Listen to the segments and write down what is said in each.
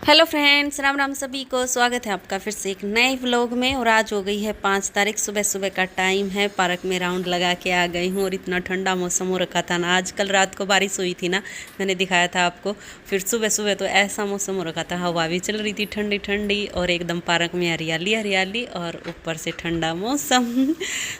Hello friends, Ram Ram सभी को। स्वागत है आपका फिर से एक नए व्लॉग में। और आज हो गई है 5 तारीख, सुबह सुबह का टाइम है। पार्क में राउंड लगा के आ गई हूँ और इतना ठंडा मौसम हो रखा था ना। आज कल रात को बारिश हुई थी ना, मैंने दिखाया था आपको। फिर सुबह सुबह तो ऐसा मौसम हो रखा था, हवा भी चल रही थी ठंडी ठंडी और एकदम पार्क में हरियाली हरियाली और ऊपर से ठंडा मौसम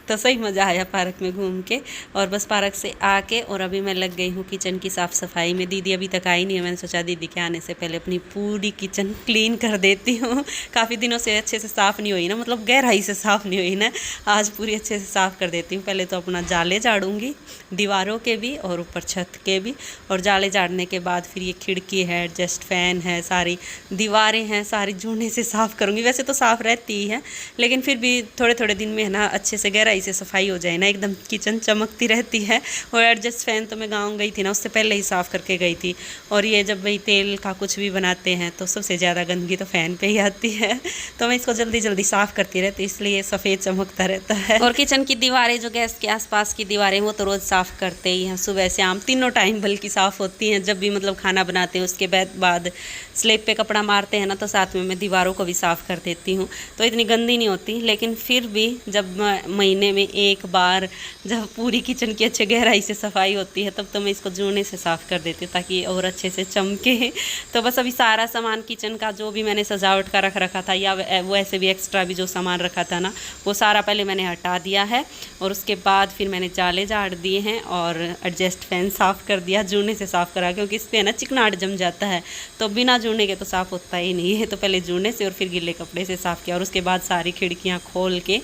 तो सही मज़ा आया पार्क में घूम के। और बस पार्क से आके और अभी मैं लग गई हूँ किचन की साफ़ सफाई में। दीदी अभी तक आई नहीं है, मैंने सोचा दीदी के आने से पहले अपनी पूरी किचन क्लीन कर देती हूँ। काफ़ी दिनों से अच्छे से साफ़ नहीं हुई ना, मतलब गहराई से साफ़ नहीं हुई ना। आज पूरी अच्छे से साफ़ कर देती हूँ। पहले तो अपना जाले झाड़ूंगी, दीवारों के भी और ऊपर छत के भी। और जाले झाड़ने के बाद फिर ये खिड़की है, एडजस्ट फैन है, सारी दीवारें हैं, सारी जूने से साफ़ करूँगी। वैसे तो साफ़ रहती ही है, लेकिन फिर भी थोड़े थोड़े दिन में है ना अच्छे से गहराई से सफाई हो जाए ना, एकदम किचन चमकती रहती है। और एडजस्ट फैन तो मैं गाँव गई थी ना, उससे पहले ही साफ़ करके गई थी। और ये जब भाई तेल का कुछ भी बनाते हैं तो सबसे ज़्यादा गंदगी तो फ़ैन पे ही आती है, तो मैं इसको जल्दी जल्दी साफ़ करती रहती, इसलिए सफ़ेद चमकता रहता है। और किचन की दीवारें, जो गैस के आसपास की दीवारें, वो तो रोज़ साफ़ करते ही हैं, सुबह शाम तीनों टाइम बल्कि साफ़ होती हैं। जब भी मतलब खाना बनाते हैं उसके बाद स्लेब पे कपड़ा मारते हैं ना, तो साथ में मैं दीवारों को भी साफ़ कर देती हूँ, तो इतनी गंदी नहीं होती। लेकिन फिर भी जब महीने में एक बार जब पूरी किचन की अच्छे गहराई से सफाई होती है, तब तो मैं इसको जूने से साफ़ कर देती हूँ ताकि और अच्छे से चमके। तो बस अभी सारा सामान किचन का जो भी मैंने सजावट का रख रखा था, या वो ऐसे भी एक्स्ट्रा भी जो सामान रखा था ना, वो सारा पहले मैंने हटा दिया है। और उसके बाद फिर मैंने जाले झाड़ दिए हैं और एडजस्ट फैन साफ़ कर दिया, जूने से साफ़ करा, क्योंकि इस पर ना चिकनाहट जम जाता है, तो बिना जूने के तो साफ़ होता ही नहीं है। तो पहले जूने से और फिर गीले कपड़े से साफ़ किया। और उसके बाद सारी खिड़कियाँ खोल के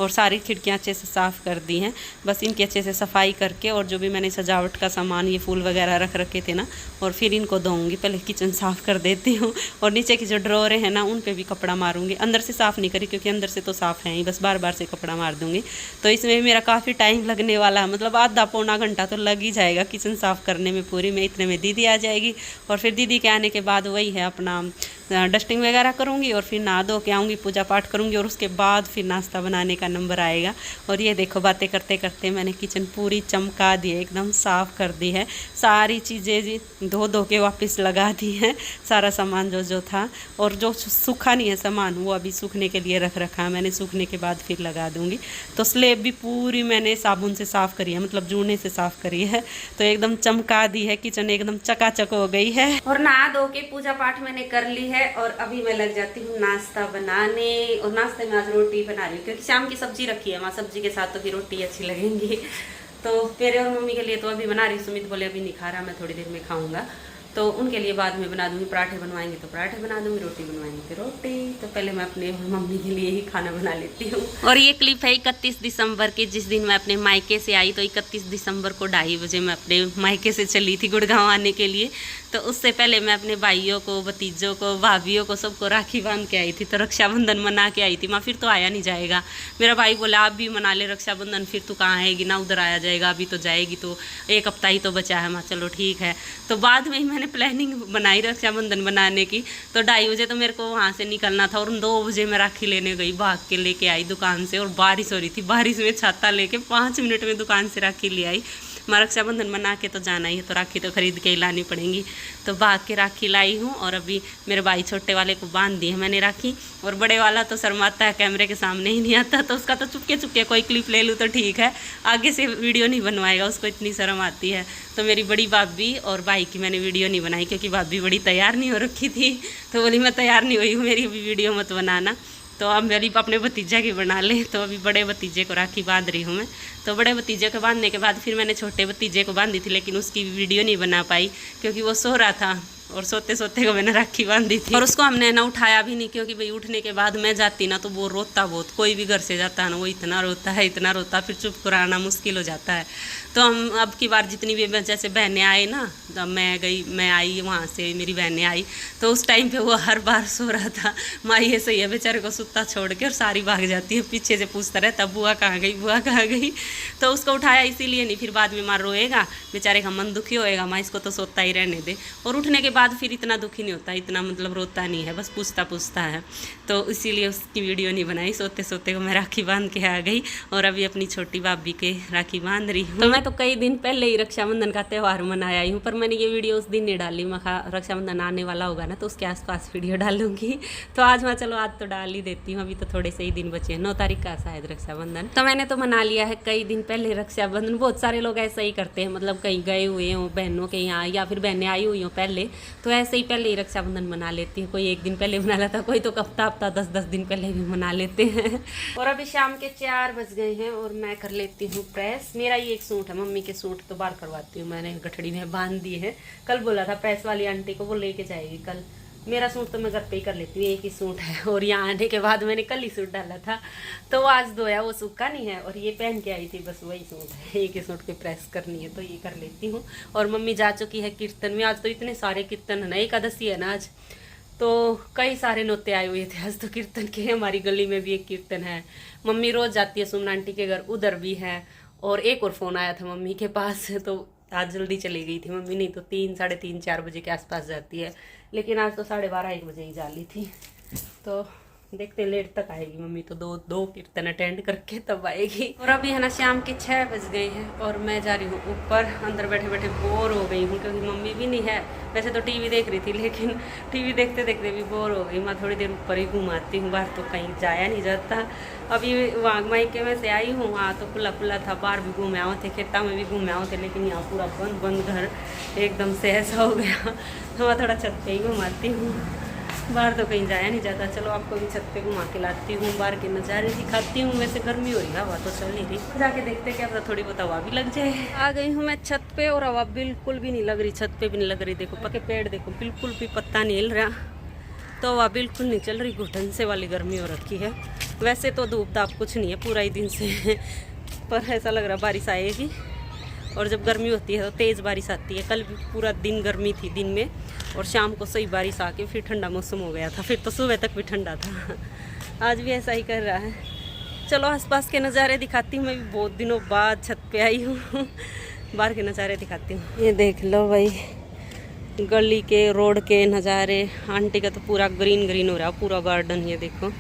और सारी खिड़कियाँ अच्छे से साफ़ कर दी हैं। बस इनकी अच्छे से सफाई करके, और जो भी मैंने सजावट का सामान, ये फूल वगैरह रख रखे थे ना, और फिर इनको धोऊंगी। पहले किचन साफ़ कर देती हूँ और नीचे की जो ड्रॉरें हैं ना, उन पे भी कपड़ा मारूंगी। अंदर से साफ़ नहीं करी, क्योंकि अंदर से तो साफ़ है ही, बस बार बार से कपड़ा मार दूंगी। तो इसमें मेरा काफ़ी टाइम लगने वाला है, मतलब आधा पौना घंटा तो लग ही जाएगा किचन साफ़ करने में पूरी में। इतने में दीदी आ जाएगी और फिर दीदी के आने के बाद वही है, अपना डस्टिंग वगैरह करूँगी और फिर नहा धो के आऊँगी, पूजा पाठ करूँगी, और उसके बाद फिर नाश्ता बनाने का नंबर आएगा। और ये देखो, बातें करते करते मैंने किचन पूरी चमका दी है, एकदम साफ़ कर दी है। सारी चीज़ें धो धो के वापस लगा दी हैं, सारा सामान जो जो था। और जो सूखा नहीं है सामान, वो अभी सूखने के लिए रख रखा है मैंने, सूखने के बाद फिर लगा दूँगी। तो स्लेब भी पूरी मैंने साबुन से साफ़ करी है, मतलब जूने से साफ़ करी है, तो एकदम चमका दी है। किचन एकदम चकाचक हो गई है। और नहा धो के पूजा पाठ मैंने कर ली है और अभी मैं लग जाती हूँ नाश्ता बनाने। और नाश्ते में आज रोटी बना रही हूँ, क्योंकि शाम की सब्जी रखी है, माँ सब्जी के साथ तो फिर रोटी अच्छी लगेंगी। तो मेरे और मम्मी के लिए तो अभी बना रही हूँ। सुमित बोले अभी नहीं खा रहा, मैं थोड़ी देर में खाऊंगा, तो उनके लिए बाद में बना दूंगी। पराठे बनवाएंगे तो पराठे बना दूंगी, रोटी बनवाएंगे तो रोटी। तो पहले मैं अपने मम्मी के लिए ही खाना बना लेती हूँ। और ये क्लिप है 31 दिसंबर की, जिस दिन मैं अपने मायके से आई। तो 31 दिसंबर को 2:30 बजे मैं अपने मायके से चली थी गुड़गांव आने के लिए। तो उससे पहले मैं अपने भाइयों को, भतीजों को, भाभियों को, सबको राखी बांध के आई थी। तो रक्षाबंधन मना के आई थी। माँ फिर तो आया नहीं जाएगा। मेरा भाई बोला आप भी मना ले रक्षाबंधन, फिर तू कहाँ आएगी ना, उधर आया जाएगा, अभी तो जाएगी, तो 1 हफ्ता ही तो बचा है। माँ चलो ठीक है। तो बाद में ही मैंने प्लानिंग बनाई रक्षाबंधन बनाने की। तो 2:30 बजे तो मेरे को वहाँ से निकलना था, और 2 बजे मैं राखी लेने गई, भाग के लेके आई दुकान से। और बारिश हो रही थी, बारिश में छाता लेके 5 मिनट में दुकान से राखी ले आई। मैं रक्षाबंधन बना के तो जाना ही है, तो राखी तो खरीद के ही लानी पड़ेंगी। तो भाग के राखी लाई हूँ। और अभी मेरे भाई छोटे वाले को बांध दी है मैंने राखी। और बड़े वाला तो शर्माता है, कैमरे के सामने ही नहीं आता, तो उसका तो चुपके चुपके कोई क्लिप ले लूँ तो ठीक है, आगे से वीडियो नहीं बनवाएगा, उसको इतनी शर्म आती है। तो मेरी बड़ी भाभी और भाई की मैंने वीडियो नहीं बनाई, क्योंकि भाभी बड़ी तैयार नहीं हो रखी थी। तो बोली मैं तैयार नहीं हुई हूँ, मेरी भी वीडियो मत बनाना। तो अब मेरी अपने भतीजा की बना ले। तो अभी बड़े भतीजे को राखी बांध रही हूँ मैं। तो बड़े भतीजे को बांधने के बाद फिर मैंने छोटे भतीजे को बांधी थी, लेकिन उसकी वीडियो नहीं बना पाई, क्योंकि वो सो रहा था। और सोते सोते को मैंने राखी बांधी थी। और उसको हमने ना उठाया भी नहीं, क्योंकि भाई उठने के बाद मैं जाती ना तो वो रोता बहुत। कोई भी घर से जाता है ना, वो इतना रोता है, इतना रोता, फिर चुप कराना मुश्किल हो जाता है। तो हम अब की बार जितनी भी जैसे बहनें आए ना, तब मैं आई वहाँ से, मेरी बहनें आई, तो उस टाइम पे वो हर बार सो रहा था। माँ ये सही है, बेचारे को सुत्ता छोड़ के, और सारी भाग जाती है, पीछे से पूछता रहता बुआ कहाँ गई, बुआ कहाँ गई। तो उसको उठाया इसीलिए नहीं, फिर बाद में माँ रोएगा, बेचारे का मन दुखी होएगा, माँ इसको तो सोता ही रहने दे। और उठने के बाद फिर इतना दुखी नहीं होता, इतना मतलब रोता नहीं है, बस पूछता है। तो इसीलिए उसकी वीडियो नहीं बनाई। सोते सोते को मैं राखी बांध के आ गई, और अभी अपनी छोटी भाभी के राखी बांध रही हूँ। तो मैं मैं तो कई दिन पहले ही रक्षाबंधन का त्यौहार मनाया ही हूँ, पर मैंने ये वीडियो उस दिन नहीं डाली। मैं रक्षाबंधन आने वाला होगा ना तो उसके आसपास वीडियो डालूंगी। तो आज मैं चलो आज तो डाल ही देती हूँ, अभी तो थोड़े से ही दिन बचे हैं, 9 तारीख का शायद रक्षाबंधन। तो मैंने तो मना लिया है कई दिन पहले रक्षाबंधन। बहुत सारे लोग ऐसा ही करते हैं, मतलब कहीं गए हुए हों बहनों के यहाँ या फिर बहनें आई हुई हों पहले, तो ऐसे ही पहले ही रक्षाबंधन मना लेती है। कोई 1 दिन पहले मना लेता, कोई तो हफ्ता 10-10 दिन पहले भी मना लेते हैं। और अभी शाम के 4 बज गए हैं और मैं कर लेती हूँ प्रेस। मेरा ये एक सूट है, मम्मी के सूट तो बाहर करवाती हूँ, मैंने गठड़ी में बांध दी है। कल बोला था प्रेस वाली आंटी को, वो लेके जाएगी कल। मेरा सूट तो मैं घर पे ही कर लेती हूँ, एक ही सूट है। और यहाँ आने के बाद मैंने कल ही सूट डाला था, तो वो आज धोया, वो सूखा नहीं है। और ये पहन के आई थी, बस वही सूट है, एक ही सूट पे प्रेस करनी है तो ये कर लेती हूँ। और मम्मी जा चुकी है कीर्तन में। आज तो इतने सारे कीर्तन है ना, एकादशी है ना आज, तो कई सारे नोते आए हुए थे आज तो कीर्तन के। हमारी गली में भी एक कीर्तन है। मम्मी रोज जाती है सुमन आंटी के घर, उधर भी है। और एक और फ़ोन आया था मम्मी के पास, तो आज जल्दी चली गई थी मम्मी, नहीं तो 3, साढ़े 3, 4 बजे के आसपास जाती है। लेकिन आज तो 12:30-1 बजे ही जा ली थी। तो देखते लेट तक आएगी मम्मी, तो दो कीर्तन अटेंड करके तब आएगी। और अभी है ना शाम के 6 बज गए हैं और मैं जा रही हूँ ऊपर। अंदर बैठे बैठे बोर हो गई हूँ क्योंकि मम्मी भी नहीं है। वैसे तो टीवी देख रही थी, लेकिन टीवी देखते देखते भी बोर हो गई। मैं थोड़ी देर ऊपर ही घुमाती हूँ, बाहर तो कहीं जाया नहीं जाता। अभी वहाँ मायके में से आई हूँ, वहाँ तो खुला खुला था, बाहर भी घूमे आओ थे, खेता में भी घूमे आओ थे, लेकिन यहाँ पूरा बंद बंद घर एकदम से ऐसा हो गया। तो मैं थोड़ा छत पे ही घुमाती हूँ, बाहर तो कहीं जाया नहीं जाता। चलो आपको भी छत पे घुमा के लाती हूँ, बाहर के नज़ारे दिखाती हूँ। वैसे गर्मी हो रही है, हवा तो चल नहीं रही, जाके देखते क्या पता थोड़ी बहुत हवा भी लग जाए। आ गई हूँ मैं छत पे और हवा बिल्कुल भी नहीं लग रही, छत पे भी नहीं लग रही। देखो पक्के पेड़ देखो, बिल्कुल भी पत्ता नहीं हिल रहा, तो हवा बिल्कुल नहीं चल रही। घुटन से वाली गर्मी हो रखी है। वैसे तो धूप धाप कुछ नहीं है पूरा ही दिन से, पर ऐसा लग रहा बारिश आएगी। और जब गर्मी होती है तो तेज़ बारिश आती है। कल भी पूरा दिन गर्मी थी दिन में, और शाम को सही बारिश आके फिर ठंडा मौसम हो गया था। फिर तो सुबह तक भी ठंडा था। आज भी ऐसा ही कर रहा है। चलो आसपास के नज़ारे दिखाती हूँ। मैं भी बहुत दिनों बाद छत पे आई हूँ, बाहर के नज़ारे दिखाती हूँ। ये देख लो भाई, गली के रोड के नज़ारे। आंटी का तो पूरा ग्रीन ग्रीन हो रहा है, पूरा गार्डन। ये देखो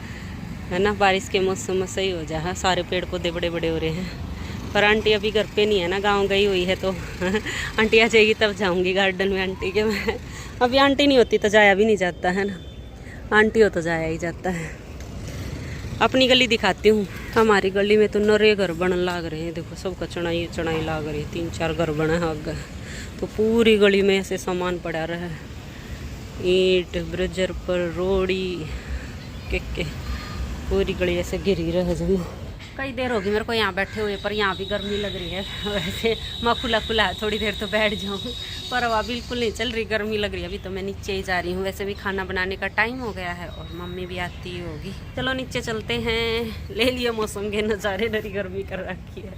है ना, बारिश के मौसम में सही हो जाए। सारे पेड़ पौधे बड़े बड़े हो रहे हैं। पर आंटी अभी घर पे नहीं है ना, गांव गई हुई है। तो आंटी आ जाएगी तब जाऊंगी गार्डन में आंटी के। मैं अभी आंटी नहीं होती तो जाया भी नहीं जाता है ना, आंटी हो तो जाया ही जाता है। अपनी गली दिखाती हूँ। हमारी गली में तो नरे घर बन लाग रहे हैं। देखो सबका चढ़ाई चढ़ाई लाग रही है, 3-4 घर बना है आगे। तो पूरी गली में ऐसे सामान पड़ा रहा है, ईंट ब्रजर पर रोड़ी के पूरी गली ऐसे गिरी रह जमा। कई देर होगी मेरे को यहाँ बैठे हुए, पर यहाँ भी गर्मी लग रही है। वैसे मैं खुला खुला है, थोड़ी देर तो बैठ जाऊँ, पर हवा बिल्कुल नहीं चल रही, गर्मी लग रही है। अभी तो मैं नीचे ही जा रही हूँ। वैसे भी खाना बनाने का टाइम हो गया है और मम्मी भी आती ही होगी। चलो नीचे चलते हैं। ले लिए मौसम के नज़ारे, डरी गर्मी कर रखी है।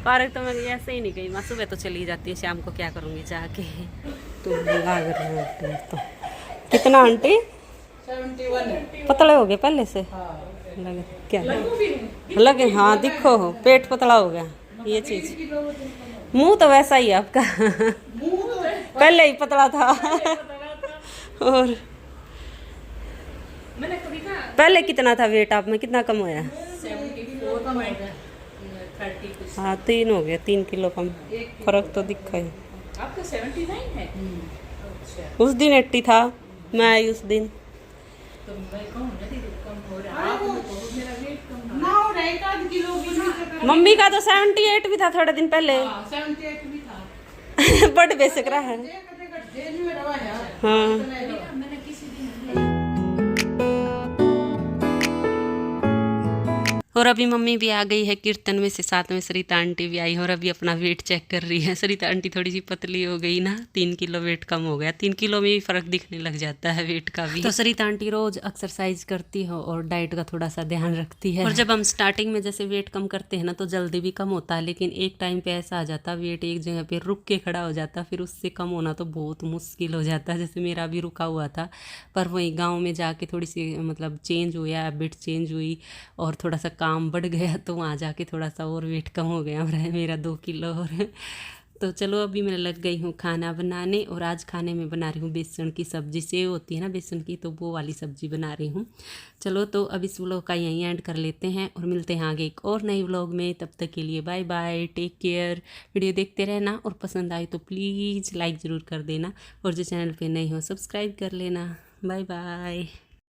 पार्क तो मैं ऐसे ही नहीं गई, मैं सुबह तो चली जाती है, शाम को क्या करूँगी जाके। तो लाग रही है तो कितना आंटी 71 पतले हो गए पहले से। लगे क्या लगे? हाँ दिखो पेट पतला हो गया। ये चीज, मुंह तो वैसा ही है आपका, पहले ही पतला था। और पहले कितना था वेट आप में, कितना कम होया? 74। हाँ 3 हो गया, 3 किलो कम, फर्क तो दिखा है। आपका 79 है? उस दिन 80 था, मैं आई उस दिन। तो मैं कहूँ कम हो रहा है, मेरा वेट कम ना हो रहा है, 1 किलो भी नहीं। मम्मी का तो 78 भी था थोड़े दिन पहले। 78 भी था। बड़ बेसक रहा है। हाँ मैंने किसी दिन। और अभी मम्मी भी आ गई है कीर्तन में से, साथ में सरिता आंटी भी आई है और अभी अपना वेट चेक कर रही है। सरिता आंटी थोड़ी सी पतली हो गई ना, 3 किलो वेट कम हो गया। 3 किलो में भी फर्क दिखने लग जाता है वेट का भी। तो सरिता आंटी रोज एक्सरसाइज करती है और डाइट का थोड़ा सा ध्यान रखती है। और जब हम स्टार्टिंग में जैसे वेट कम करते हैं ना तो जल्दी भी कम होता है, लेकिन एक टाइम पे ऐसा आ जाता है वेट एक जगह पे रुक के खड़ा हो जाता, फिर उससे कम होना तो बहुत मुश्किल हो जाता है। जैसे मेरा भी रुका हुआ था, पर वहीं गाँव में जाके थोड़ी सी मतलब चेंज हुआ, हैबिट चेंज हुई और थोड़ा सा काम बढ़ गया, तो वहाँ जाके थोड़ा सा और वेट कम हो गया मेरा 2 किलो। और तो चलो अभी मैं लग गई हूँ खाना बनाने, और आज खाने में बना रही हूँ बेसन की सब्जी। सेव होती है ना बेसन की, तो वो वाली सब्जी बना रही हूँ। चलो तो अब इस व्लॉग का यहीं एंड कर लेते हैं और मिलते हैं आगे एक और नई व्लॉग में। तब तक के लिए bye bye, take care. Video देखते रहना, और पसंद आए तो प्लीज़ लाइक ज़रूर कर देना, और जो चैनल पे नए हो सब्सक्राइब कर लेना। Bye bye.